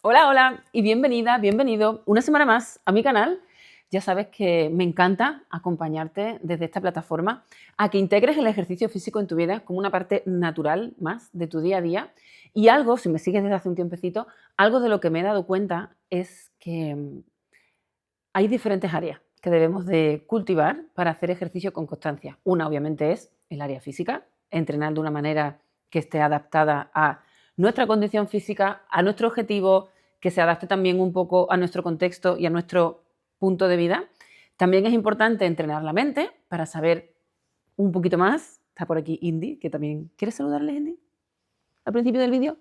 Hola, hola y bienvenida, bienvenido una semana más a mi canal. Ya sabes que me encanta acompañarte desde esta plataforma a que integres el ejercicio físico en tu vida como una parte natural más de tu día a día. Y algo, si me sigues desde hace un tiempecito, algo de lo que me he dado cuenta es que hay diferentes áreas que debemos de cultivar para hacer ejercicio con constancia. Una, obviamente, es el área física, entrenar de una manera que esté adaptada a nuestra condición física, a nuestro objetivo, que se adapte también un poco a nuestro contexto y a nuestro punto de vida. También es importante entrenar la mente para saber un poquito más. Está por aquí Indy, que también... ¿Quieres saludarles, Indy? Al principio del vídeo.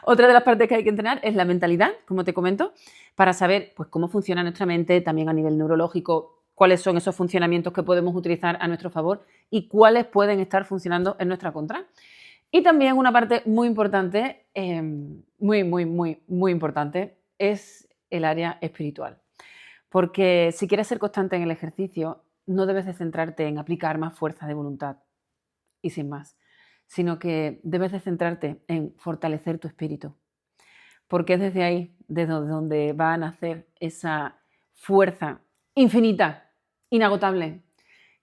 Otra de las partes que hay que entrenar es la mentalidad, como te comento, para saber pues, cómo funciona nuestra mente, también a nivel neurológico, cuáles son esos funcionamientos que podemos utilizar a nuestro favor y cuáles pueden estar funcionando en nuestra contra. Y también una parte muy importante, muy importante, es el área espiritual. Porque si quieres ser constante en el ejercicio, no debes de centrarte en aplicar más fuerza de voluntad y sin más, sino que debes de centrarte en fortalecer tu espíritu, porque es desde ahí, desde donde va a nacer esa fuerza infinita, inagotable,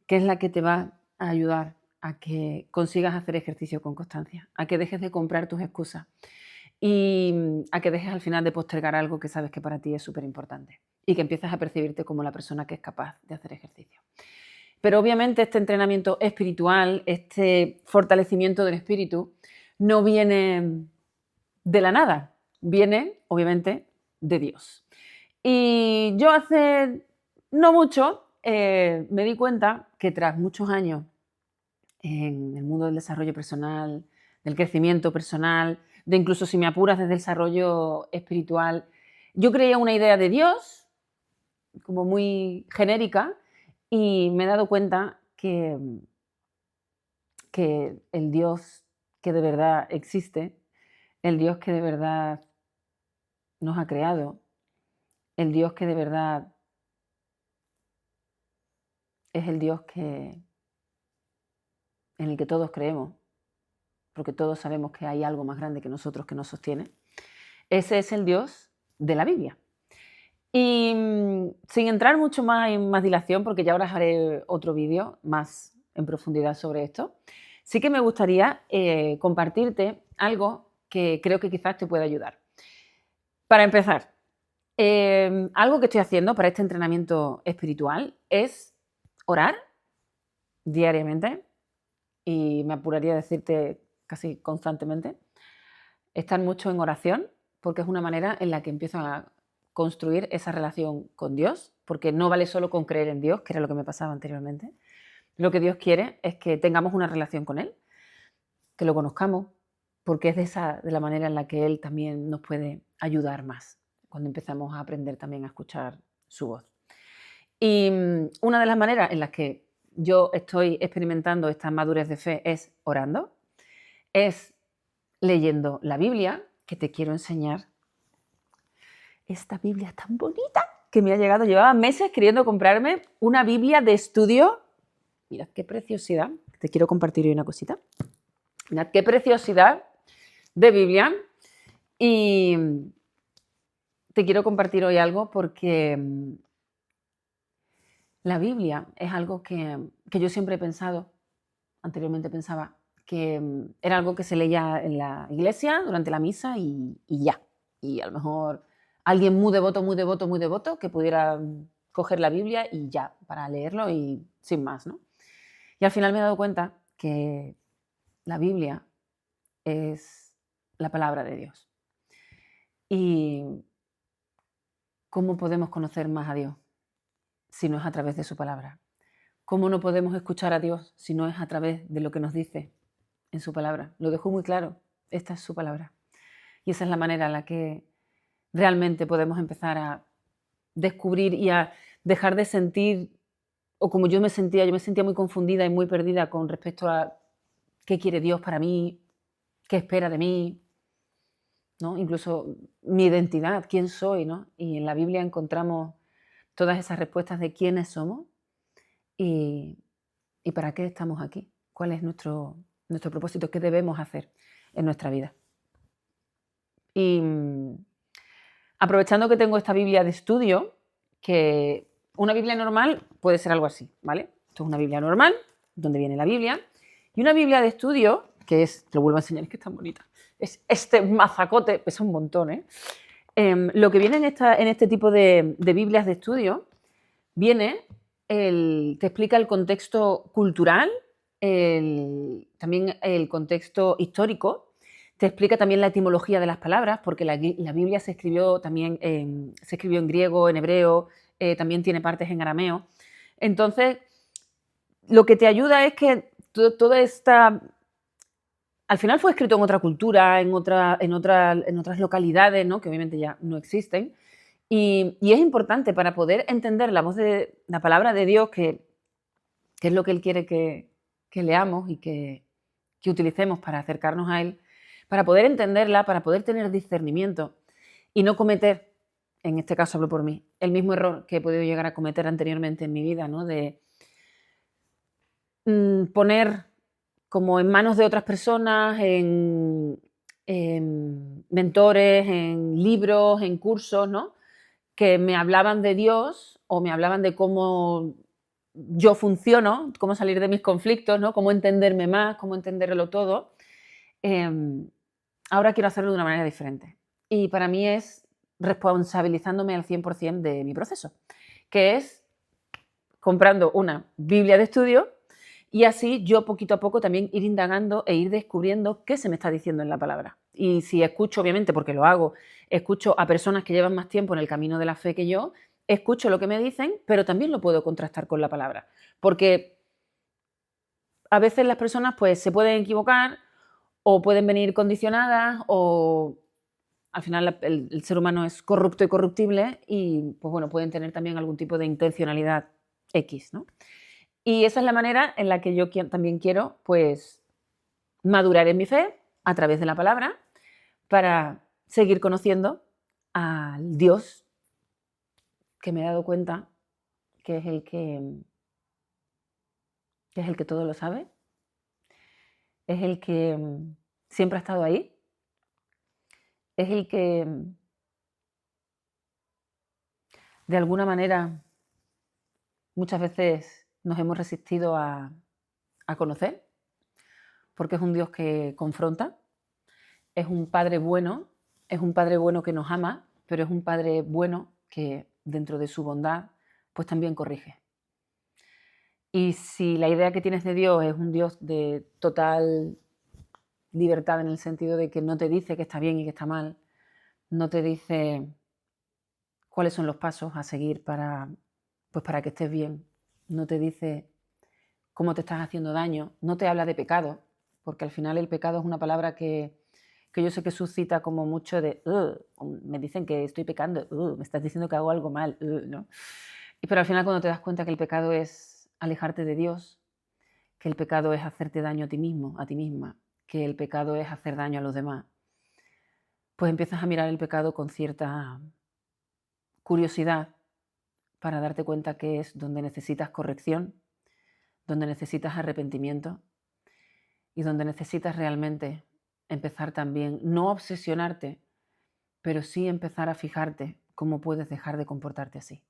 que es la que te va a ayudar a que consigas hacer ejercicio con constancia, a que dejes de comprar tus excusas y a que dejes al final de postergar algo que sabes que para ti es súper importante y que empieces a percibirte como la persona que es capaz de hacer ejercicio. Pero obviamente este entrenamiento espiritual, este fortalecimiento del espíritu, no viene de la nada, viene obviamente de Dios. Y yo hace no mucho me di cuenta que tras muchos años en el mundo del desarrollo personal, del crecimiento personal, de incluso si me apuras desde el desarrollo espiritual, yo creía una idea de Dios como muy genérica y me he dado cuenta que el Dios que de verdad existe, el Dios que de verdad nos ha creado, el Dios que de verdad es el Dios en el que todos creemos, porque todos sabemos que hay algo más grande que nosotros que nos sostiene. Ese es el Dios de la Biblia. Y sin entrar mucho más en más dilación, porque ya ahora haré otro vídeo más en profundidad sobre esto, sí que me gustaría compartirte algo que creo que quizás te pueda ayudar. Para empezar, algo que estoy haciendo para este entrenamiento espiritual es orar diariamente, y me apuraría a decirte casi constantemente, estar mucho en oración, porque es una manera en la que empiezo a construir esa relación con Dios, porque no vale solo con creer en Dios, que era lo que me pasaba anteriormente. Lo que Dios quiere es que tengamos una relación con Él, que lo conozcamos, porque es de la manera en la que Él también nos puede ayudar más, cuando empezamos a aprender también a escuchar su voz. Y una de las maneras en las que yo estoy experimentando esta madurez de fe es orando, es leyendo la Biblia, que te quiero enseñar. Esta Biblia tan bonita que me ha llegado. Llevaba meses queriendo comprarme una Biblia de estudio. Mirad qué preciosidad. Te quiero compartir hoy una cosita. Mirad qué preciosidad de Biblia. Y te quiero compartir hoy algo porque la Biblia es algo que yo siempre he pensado, anteriormente pensaba, que era algo que se leía en la iglesia durante la misa y ya. Y a lo mejor alguien muy devoto, muy devoto, muy devoto, que pudiera coger la Biblia y ya, para leerlo y sin más, ¿no? Y al final me he dado cuenta que la Biblia es la palabra de Dios. ¿Y cómo podemos conocer más a Dios si no es a través de su palabra? ¿Cómo no podemos escuchar a Dios si no es a través de lo que nos dice en su palabra? Lo dejó muy claro, esta es su palabra. Y esa es la manera en la que realmente podemos empezar a descubrir y a dejar de sentir, o como yo me sentía muy confundida y muy perdida con respecto a qué quiere Dios para mí, qué espera de mí, ¿no? Incluso mi identidad, quién soy, ¿no? Y en la Biblia encontramos todas esas respuestas de quiénes somos y, y para qué estamos aquí, cuál es nuestro propósito, qué debemos hacer en nuestra vida. Y aprovechando que tengo esta Biblia de estudio, que una Biblia normal puede ser algo así, ¿vale? Esto es una Biblia normal, donde viene la Biblia, y una Biblia de estudio, que es, te lo vuelvo a enseñar, es que es tan bonita, es este mazacote, pesa un montón, ¿eh? Lo que viene en este tipo de Biblias de estudio, te explica el contexto cultural, también el contexto histórico, te explica también la etimología de las palabras, porque la Biblia se escribió también se escribió en griego, en hebreo, también tiene partes en arameo. Entonces, lo que te ayuda es que toda esta... Al final fue escrito en otra cultura, en otras localidades, ¿no? Que obviamente ya no existen. Y es importante para poder entender la voz de la palabra de Dios, que es lo que Él quiere que leamos y que utilicemos para acercarnos a Él, para poder entenderla, para poder tener discernimiento y no cometer, en este caso hablo por mí, el mismo error que he podido llegar a cometer anteriormente en mi vida, ¿no? De poner como en manos de otras personas, en mentores, en libros, en cursos, ¿no? Que me hablaban de Dios o me hablaban de cómo yo funciono, cómo salir de mis conflictos, ¿no? Cómo entenderme más, cómo entenderlo todo. Ahora quiero hacerlo de una manera diferente. Y para mí es responsabilizándome al 100% de mi proceso, que es comprando una Biblia de estudio y así yo poquito a poco también ir indagando e ir descubriendo qué se me está diciendo en la palabra. Y si escucho, obviamente, porque lo hago, escucho a personas que llevan más tiempo en el camino de la fe que yo, escucho lo que me dicen, pero también lo puedo contrastar con la palabra. Porque a veces las personas pues se pueden equivocar o pueden venir condicionadas o al final el ser humano es corrupto y corruptible y pues bueno, pueden tener también algún tipo de intencionalidad X, ¿no? Y esa es la manera en la que yo también quiero pues madurar en mi fe a través de la palabra para seguir conociendo al Dios que me he dado cuenta que es el que todo lo sabe, es el que siempre ha estado ahí, es el que de alguna manera muchas veces nos hemos resistido a conocer, porque es un Dios que confronta, es un Padre bueno, es un Padre bueno que nos ama, pero es un Padre bueno que dentro de su bondad pues también corrige. Y si la idea que tienes de Dios es un Dios de total libertad en el sentido de que no te dice que está bien y que está mal, no te dice cuáles son los pasos a seguir para que estés bien, no te dice cómo te estás haciendo daño, no te habla de pecado, porque al final el pecado es una palabra que yo sé que suscita como mucho de, me dicen que estoy pecando, me estás diciendo que hago algo mal, ¿no? Pero al final cuando te das cuenta que el pecado es alejarte de Dios, que el pecado es hacerte daño a ti mismo, a ti misma, que el pecado es hacer daño a los demás, pues empiezas a mirar el pecado con cierta curiosidad para darte cuenta que es donde necesitas corrección, donde necesitas arrepentimiento y donde necesitas realmente empezar también, no obsesionarte, pero sí empezar a fijarte cómo puedes dejar de comportarte así.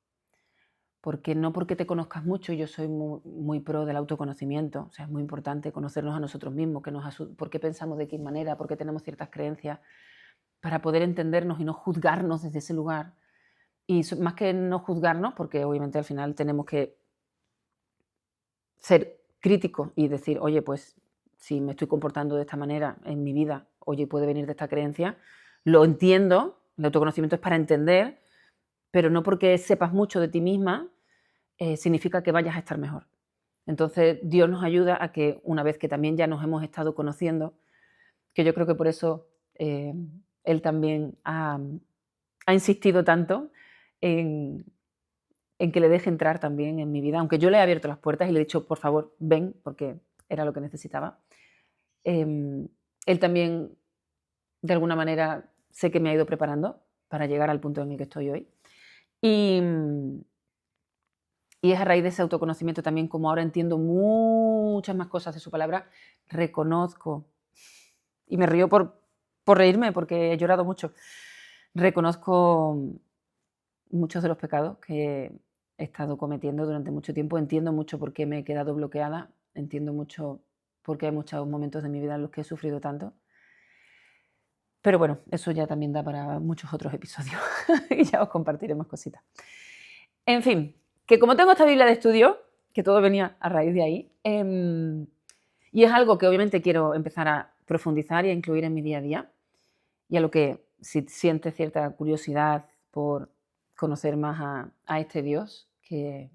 Porque no porque te conozcas mucho, yo soy muy pro del autoconocimiento, o sea, es muy importante conocernos a nosotros mismos, por qué pensamos de qué manera, por qué tenemos ciertas creencias, para poder entendernos y no juzgarnos desde ese lugar. Y más que no juzgarnos, porque obviamente al final tenemos que ser críticos y decir, oye, pues si me estoy comportando de esta manera en mi vida, oye, puede venir de esta creencia, lo entiendo, el autoconocimiento es para entender, pero no porque sepas mucho de ti misma significa que vayas a estar mejor. Entonces Dios nos ayuda a que una vez que también ya nos hemos estado conociendo, que yo creo que por eso Él también ha insistido tanto en que le deje entrar también en mi vida, aunque yo le he abierto las puertas y le he dicho, por favor, ven, porque era lo que necesitaba. Él también, de alguna manera, sé que me ha ido preparando para llegar al punto en el que estoy hoy. Y es a raíz de ese autoconocimiento también, como ahora entiendo muchas más cosas de su palabra, reconozco, y me río por por reírme, porque he llorado mucho. Reconozco muchos de los pecados que he estado cometiendo durante mucho tiempo. Entiendo mucho por qué me he quedado bloqueada. Entiendo mucho por qué hay muchos momentos de mi vida en los que he sufrido tanto. Pero bueno, eso ya también da para muchos otros episodios y ya os compartiré más cositas. En fin, que como tengo esta Biblia de estudio, que todo venía a raíz de ahí, y es algo que obviamente quiero empezar a profundizar y a incluir en mi día a día, y a lo que si sientes cierta curiosidad por conocer más a este Dios, que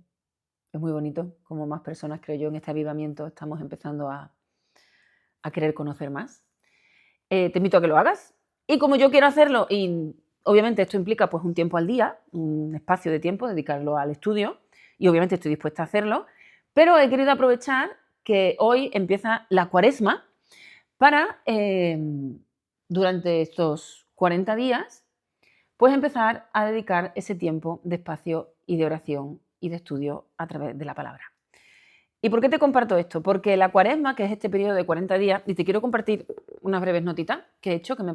es muy bonito, como más personas, creo yo, en este avivamiento estamos empezando a querer conocer más. Te invito a que lo hagas. Y como yo quiero hacerlo, y obviamente esto implica pues un tiempo al día, un espacio de tiempo, dedicarlo al estudio, y obviamente estoy dispuesta a hacerlo, pero he querido aprovechar que hoy empieza la Cuaresma para, durante estos 40 días, pues empezar a dedicar ese tiempo de espacio y de oración y de estudio a través de la palabra. ¿Y por qué te comparto esto? Porque la Cuaresma, que es este periodo de 40 días, y te quiero compartir unas breves notitas que he hecho, que me ha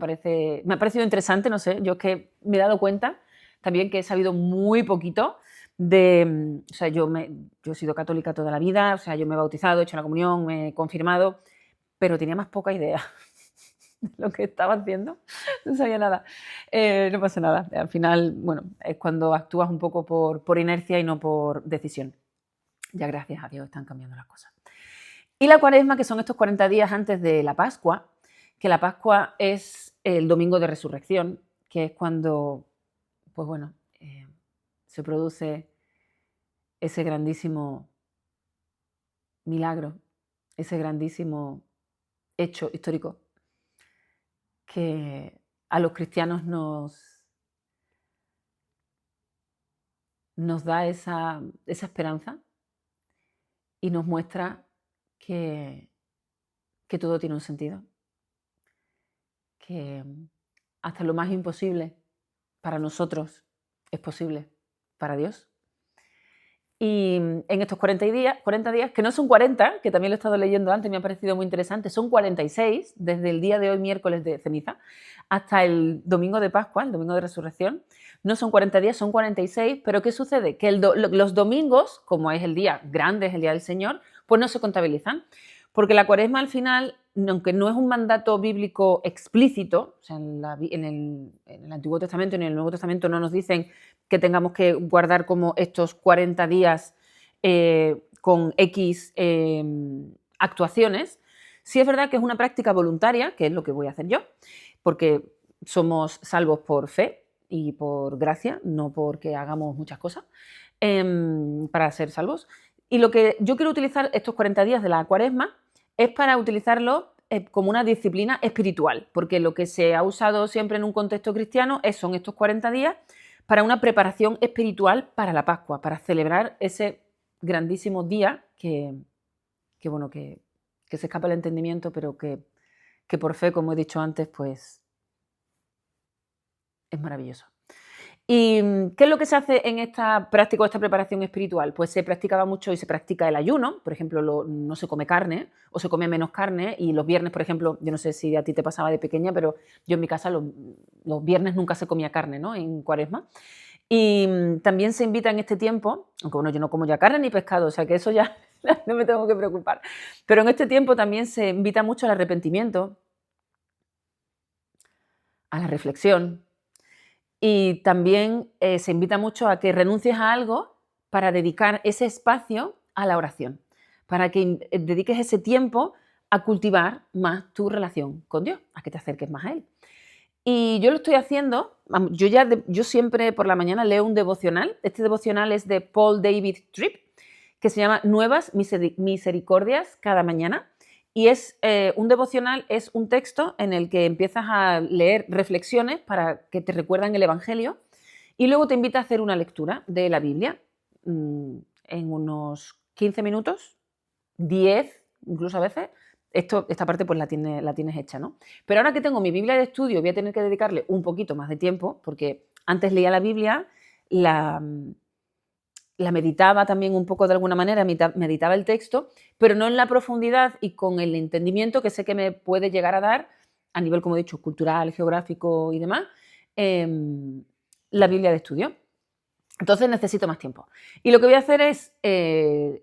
parecido interesante, no sé, yo es que me he dado cuenta también que he sabido muy poquito de, o sea, yo he sido católica toda la vida, o sea, yo me he bautizado, he hecho la comunión, me he confirmado, pero tenía más poca idea de lo que estaba haciendo, no sabía nada, no pasa nada, al final, bueno, es cuando actúas un poco por inercia y no por decisión. Ya gracias a Dios están cambiando las cosas. Y la Cuaresma, que son estos 40 días antes de la Pascua, que la Pascua es el domingo de resurrección, que es cuando, pues bueno, se produce ese grandísimo milagro, ese grandísimo hecho histórico que a los cristianos nos da esa esperanza y nos muestra que todo tiene un sentido, que hasta lo más imposible para nosotros es posible para Dios. Y en estos 40 días, que no son 40, que también lo he estado leyendo antes, me ha parecido muy interesante, son 46, desde el día de hoy, miércoles de ceniza, hasta el domingo de Pascua, el domingo de resurrección. No son 40 días, son 46, pero ¿qué sucede? Que los domingos, como es el día grande, es el día del Señor, pues no se contabilizan. Porque la Cuaresma al final, aunque no es un mandato bíblico explícito, o sea, en el Antiguo Testamento ni en el Nuevo Testamento no nos dicen que tengamos que guardar como estos 40 días con X actuaciones, sí es verdad que es una práctica voluntaria, que es lo que voy a hacer yo, porque somos salvos por fe y por gracia, no porque hagamos muchas cosas para ser salvos. Y lo que yo quiero utilizar estos 40 días de la Cuaresma es para utilizarlo como una disciplina espiritual, porque lo que se ha usado siempre en un contexto cristiano son estos 40 días para una preparación espiritual para la Pascua, para celebrar ese grandísimo día que se escapa el entendimiento, pero que por fe, como he dicho antes, pues es maravilloso. ¿Y qué es lo que se hace en esta práctica o esta preparación espiritual? Pues se practicaba mucho y se practica el ayuno, por ejemplo, no se come carne o se come menos carne y los viernes, por ejemplo, yo no sé si a ti te pasaba de pequeña, pero yo en mi casa los viernes nunca se comía carne, ¿no? En Cuaresma. Y también se invita en este tiempo, aunque bueno, yo no como ya carne ni pescado, o sea que eso ya no me tengo que preocupar, pero en este tiempo también se invita mucho al arrepentimiento, a la reflexión, y también se invita mucho a que renuncies a algo para dedicar ese espacio a la oración, para que dediques ese tiempo a cultivar más tu relación con Dios, a que te acerques más a Él. Y yo lo estoy haciendo, yo siempre por la mañana leo un devocional. Este devocional es de Paul David Tripp, que se llama Nuevas Misericordias cada mañana. Y es un devocional, es un texto en el que empiezas a leer reflexiones para que te recuerdan el Evangelio y luego te invita a hacer una lectura de la Biblia en unos 15 minutos, 10 incluso a veces. Esta parte pues la tienes hecha, ¿no? Pero ahora que tengo mi Biblia de estudio voy a tener que dedicarle un poquito más de tiempo porque antes leía la Biblia, la meditaba también un poco de alguna manera, meditaba el texto, pero no en la profundidad y con el entendimiento que sé que me puede llegar a dar a nivel, como he dicho, cultural, geográfico y demás, la Biblia de estudio. Entonces necesito más tiempo. Y lo que voy a hacer es,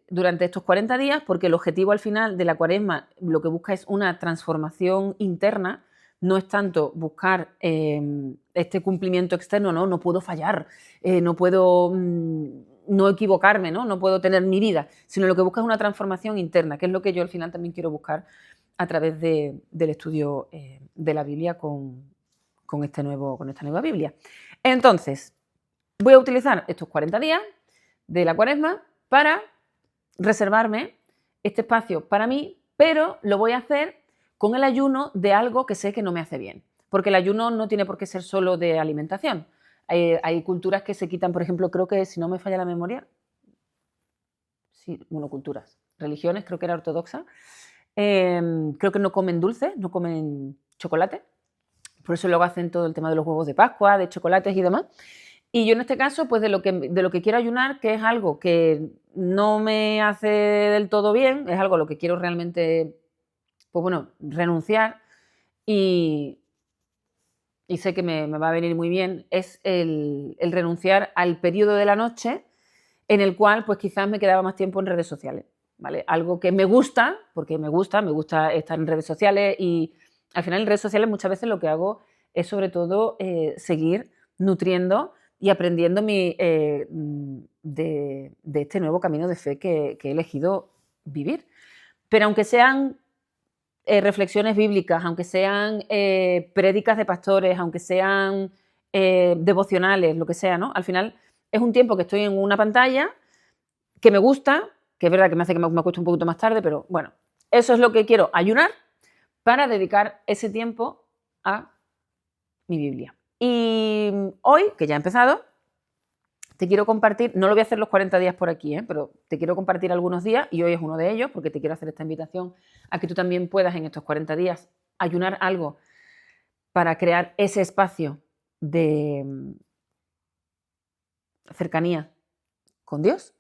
durante estos 40 días, porque el objetivo al final de la Cuaresma lo que busca es una transformación interna, no es tanto buscar este cumplimiento externo, no puedo fallar, no puedo no equivocarme, ¿no? Puedo tener mi vida, sino lo que busca es una transformación interna, que es lo que yo al final también quiero buscar a través del estudio de la Biblia con esta nueva Biblia. Entonces, voy a utilizar estos 40 días de la Cuaresma para reservarme este espacio para mí, pero lo voy a hacer con el ayuno de algo que sé que no me hace bien, porque el ayuno no tiene por qué ser solo de alimentación. Hay culturas que se quitan, por ejemplo, creo que, si no me falla la memoria, sí, bueno, culturas, religiones, creo que era ortodoxa, creo que no comen dulces, no comen chocolate, por eso luego hacen todo el tema de los huevos de Pascua, de chocolates y demás. Y yo en este caso, pues de lo que quiero ayunar, que es algo que no me hace del todo bien, es algo a lo que quiero realmente, pues bueno, renunciar y sé que me va a venir muy bien, es el renunciar al periodo de la noche en el cual pues quizás me quedaba más tiempo en redes sociales, ¿vale? Algo que me gusta, porque me gusta estar en redes sociales y al final en redes sociales muchas veces lo que hago es sobre todo seguir nutriendo y aprendiendo de este nuevo camino de fe que he elegido vivir. Pero aunque sean reflexiones bíblicas, aunque sean prédicas de pastores, aunque sean devocionales, lo que sea, ¿no? Al final es un tiempo que estoy en una pantalla que me gusta, que es verdad que me hace que me acueste un poquito más tarde, pero bueno, eso es lo que quiero ayunar para dedicar ese tiempo a mi Biblia. Y hoy, que ya he empezado, te quiero compartir, no lo voy a hacer los 40 días por aquí, pero te quiero compartir algunos días y hoy es uno de ellos porque te quiero hacer esta invitación a que tú también puedas en estos 40 días ayunar algo para crear ese espacio de cercanía con Dios.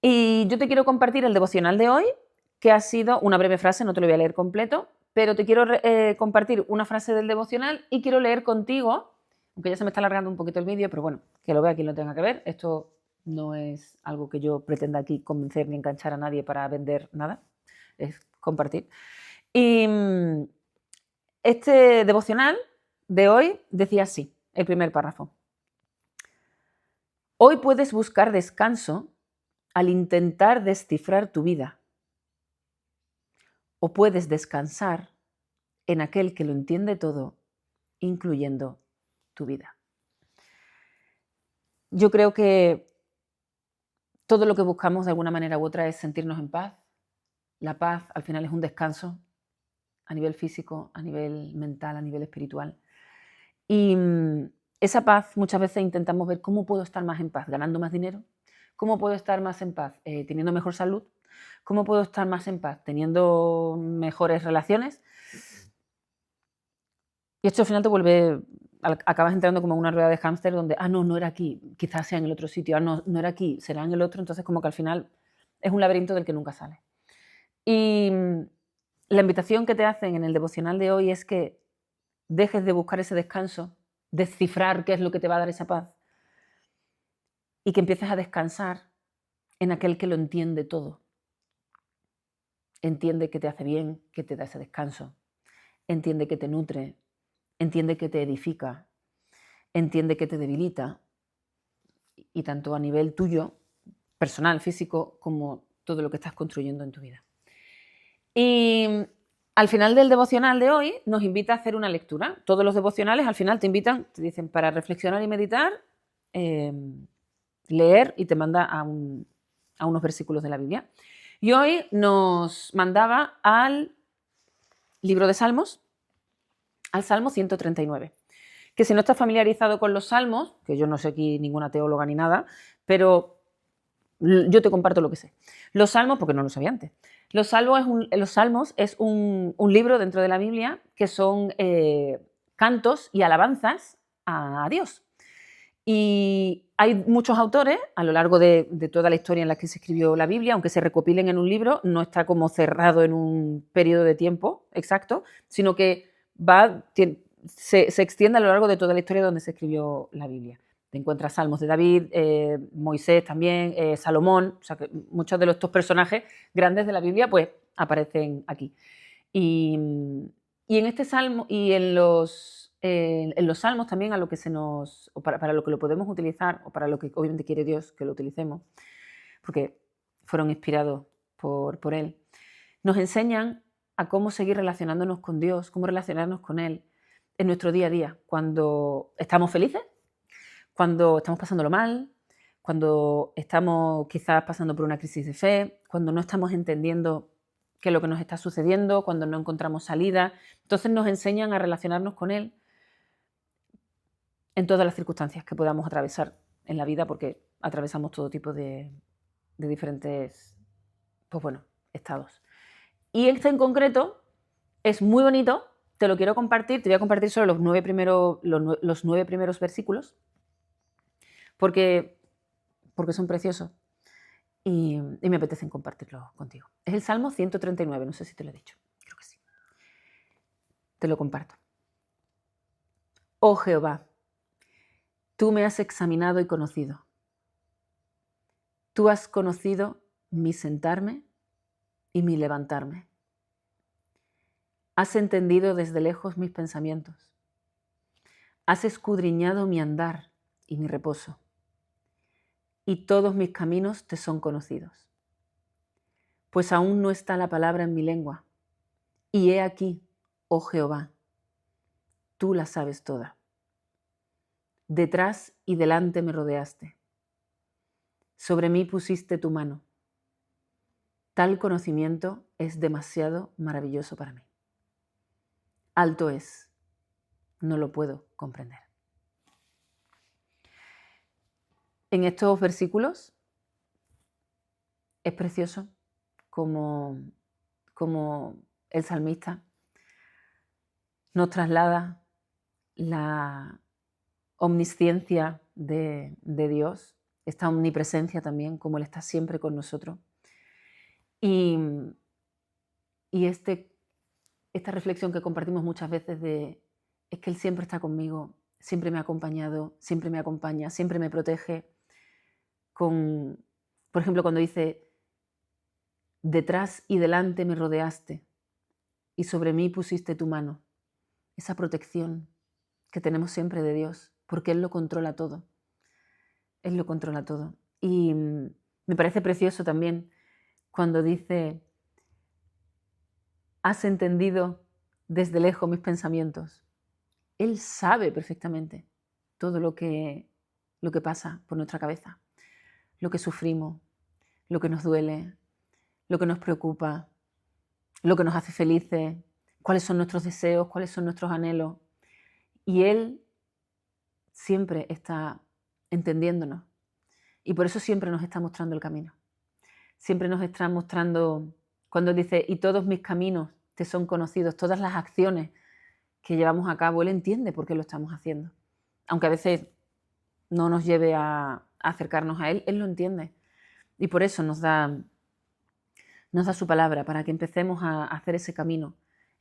Y yo te quiero compartir el devocional de hoy, que ha sido una breve frase, no te lo voy a leer completo, pero te quiero compartir una frase del devocional y quiero leer contigo, aunque ya se me está alargando un poquito el vídeo, pero bueno, que lo vea quien lo tenga que ver. Esto no es algo que yo pretenda aquí convencer ni enganchar a nadie para vender nada, es compartir. Y este devocional de hoy decía así, el primer párrafo. Hoy puedes buscar descanso al intentar descifrar tu vida, o puedes descansar en aquel que lo entiende todo, incluyendo tu vida. Yo creo que todo lo que buscamos de alguna manera u otra es sentirnos en paz. La paz al final es un descanso a nivel físico, a nivel mental, a nivel espiritual. Y esa paz muchas veces intentamos ver cómo puedo estar más en paz, ganando más dinero, cómo puedo estar más en paz, teniendo mejor salud, cómo puedo estar más en paz, teniendo mejores relaciones. Y esto al final te vuelve, acabas entrando como en una rueda de hámster donde, no era aquí, quizás sea en el otro sitio, no era aquí, será en el otro, entonces como que al final es un laberinto del que nunca sale. Y la invitación que te hacen en el devocional de hoy es que dejes de buscar ese descanso, descifrar qué es lo que te va a dar esa paz y que empieces a descansar en aquel que lo entiende todo. Entiende que te hace bien, que te da ese descanso, entiende que te nutre, entiende que te edifica, entiende que te debilita, y tanto a nivel tuyo, personal, físico, como todo lo que estás construyendo en tu vida. Y al final del devocional de hoy nos invita a hacer una lectura. Todos los devocionales al final te invitan, te dicen para reflexionar y meditar, leer, y te manda a unos versículos de la Biblia. Y hoy nos mandaba al libro de Salmos, al Salmo 139. Que si no estás familiarizado con los salmos, que yo no soy aquí ninguna teóloga ni nada, pero yo te comparto lo que sé. Los salmos, porque no lo sabía antes, los salmos es un libro dentro de la Biblia que son cantos y alabanzas a Dios. Y hay muchos autores a lo largo de toda la historia en la que se escribió la Biblia, aunque se recopilen en un libro, no está como cerrado en un periodo de tiempo exacto, sino que se extiende a lo largo de toda la historia donde se escribió la Biblia. Te encuentras salmos de David, Moisés también, Salomón, o sea que muchos de estos personajes grandes de la Biblia pues aparecen aquí. Y en este salmo y en los salmos también a lo que para lo que lo podemos utilizar, o para lo que obviamente quiere Dios que lo utilicemos, porque fueron inspirados por Él, nos enseñan a cómo seguir relacionándonos con Dios, cómo relacionarnos con Él en nuestro día a día, cuando estamos felices, cuando estamos pasándolo mal, cuando estamos quizás pasando por una crisis de fe, cuando no estamos entendiendo qué es lo que nos está sucediendo, cuando no encontramos salida. Entonces nos enseñan a relacionarnos con Él en todas las circunstancias que podamos atravesar en la vida, porque atravesamos todo tipo de diferentes, pues bueno, estados. Y este en concreto es muy bonito, te lo quiero compartir, te voy a compartir solo los 9 primeros versículos, porque son preciosos y me apetecen compartirlos contigo. Es el Salmo 139, no sé si te lo he dicho, creo que sí. Te lo comparto. Oh Jehová, tú me has examinado y conocido. Tú has conocido mi sentarme y mi levantarme. Has entendido desde lejos mis pensamientos. Has escudriñado mi andar y mi reposo. Y todos mis caminos te son conocidos. Pues aún no está la palabra en mi lengua. Y he aquí, oh Jehová, tú la sabes toda. Detrás y delante me rodeaste. Sobre mí pusiste tu mano. Tal conocimiento es demasiado maravilloso para mí. Alto es, no lo puedo comprender. En estos versículos es precioso como el salmista nos traslada la omnisciencia de Dios, esta omnipresencia también, como Él está siempre con nosotros. Y esta reflexión que compartimos muchas veces es que Él siempre está conmigo, siempre me ha acompañado, siempre me acompaña, siempre me protege. Por ejemplo, cuando dice, detrás y delante me rodeaste y sobre mí pusiste tu mano. Esa protección que tenemos siempre de Dios, porque Él lo controla todo. Él lo controla todo. Y me parece precioso también cuando dice, has entendido desde lejos mis pensamientos. Él sabe perfectamente todo lo que pasa por nuestra cabeza, lo que sufrimos, lo que nos duele, lo que nos preocupa, lo que nos hace felices, cuáles son nuestros deseos, cuáles son nuestros anhelos. Y Él siempre está entendiéndonos. Y por eso siempre nos está mostrando el camino. Siempre nos está mostrando, cuando dice, y todos mis caminos te son conocidos, todas las acciones que llevamos a cabo, Él entiende por qué lo estamos haciendo. Aunque a veces no nos lleve a acercarnos a Él, Él lo entiende. Y por eso nos da su palabra, para que empecemos a hacer ese camino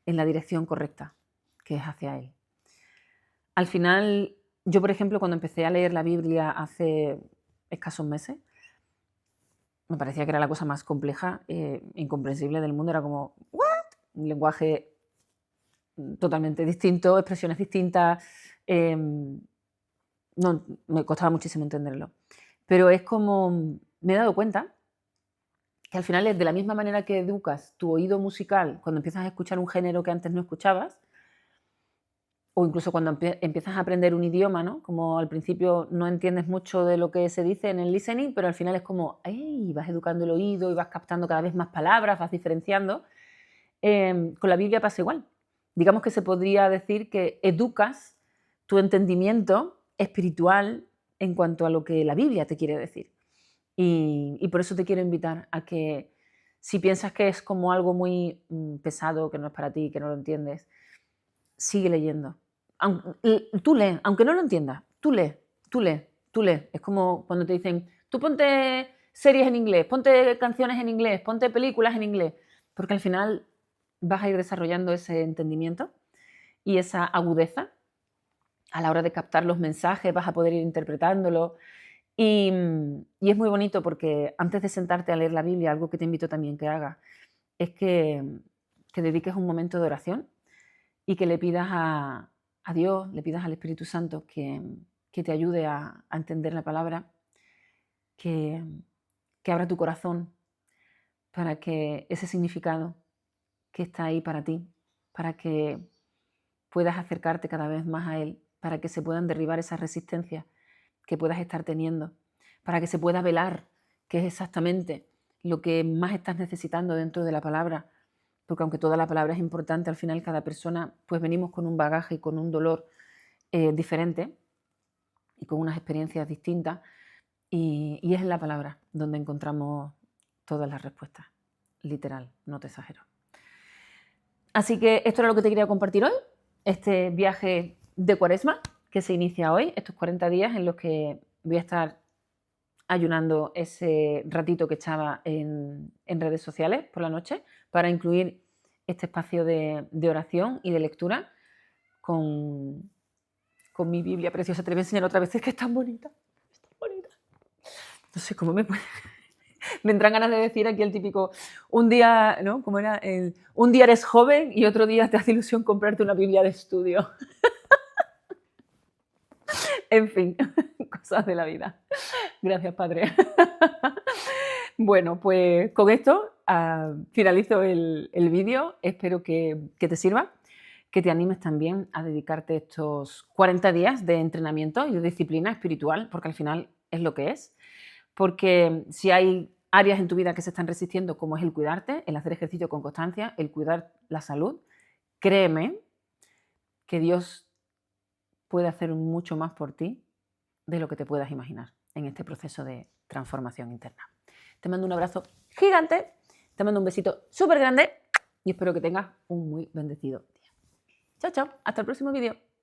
en la dirección correcta, que es hacia Él. Al final, yo, por ejemplo, cuando empecé a leer la Biblia hace escasos meses, me parecía que era la cosa más compleja, incomprensible del mundo. Era como, ¿what? Un lenguaje totalmente distinto, expresiones distintas. No, me costaba muchísimo entenderlo. Pero es como, me he dado cuenta que al final es de la misma manera que educas tu oído musical cuando empiezas a escuchar un género que antes no escuchabas, o incluso cuando empiezas a aprender un idioma, ¿no? Como al principio no entiendes mucho de lo que se dice en el listening, pero al final es como, ¡ay! Vas educando el oído y vas captando cada vez más palabras, vas diferenciando. Con la Biblia pasa igual. Digamos que se podría decir que educas tu entendimiento espiritual en cuanto a lo que la Biblia te quiere decir. Y por eso te quiero invitar a que, si piensas que es como algo muy pesado, que no es para ti, que no lo entiendes, sigue leyendo. Tú lee, aunque no lo entiendas, tú lee, tú lee, tú lee. Es como cuando te dicen, tú ponte series en inglés, ponte canciones en inglés, ponte películas en inglés, porque al final vas a ir desarrollando ese entendimiento y esa agudeza a la hora de captar los mensajes, vas a poder ir interpretándolos. Y es muy bonito porque antes de sentarte a leer la Biblia, algo que te invito también que hagas, es que dediques un momento de oración y que le pidas a Dios, le pidas al Espíritu Santo que te ayude a entender la palabra, que abra tu corazón para que ese significado que está ahí para ti, para que puedas acercarte cada vez más a Él, para que se puedan derribar esas resistencias que puedas estar teniendo, para que se pueda velar qué es exactamente lo que más estás necesitando dentro de la palabra, porque aunque toda la palabra es importante, al final cada persona pues venimos con un bagaje y con un dolor diferente y con unas experiencias distintas, y es en la palabra donde encontramos todas las respuestas, literal, no te exagero. Así que esto era lo que te quería compartir hoy, este viaje de Cuaresma que se inicia hoy, estos 40 días en los que voy a estar ayunando ese ratito que echaba en redes sociales por la noche para incluir este espacio de oración y de lectura con mi Biblia preciosa. Te la voy a enseñar otra vez, es que es tan bonita, es tan bonita. No sé cómo me puede... Me entran ganas de decir aquí el típico, un día, ¿no? ¿Cómo era? Un día eres joven y otro día te hace ilusión comprarte una Biblia de estudio. En fin, cosas de la vida. Gracias, Padre. Bueno, pues con esto finalizo el vídeo. Espero que te sirva, que te animes también a dedicarte estos 40 días de entrenamiento y de disciplina espiritual, porque al final es lo que es. Porque si hay áreas en tu vida que se están resistiendo, como es el cuidarte, el hacer ejercicio con constancia, el cuidar la salud, créeme que Dios puede hacer mucho más por ti de lo que te puedas imaginar en este proceso de transformación interna. Te mando un abrazo gigante, te mando un besito súper grande y espero que tengas un muy bendecido día. Chao, chao, hasta el próximo vídeo.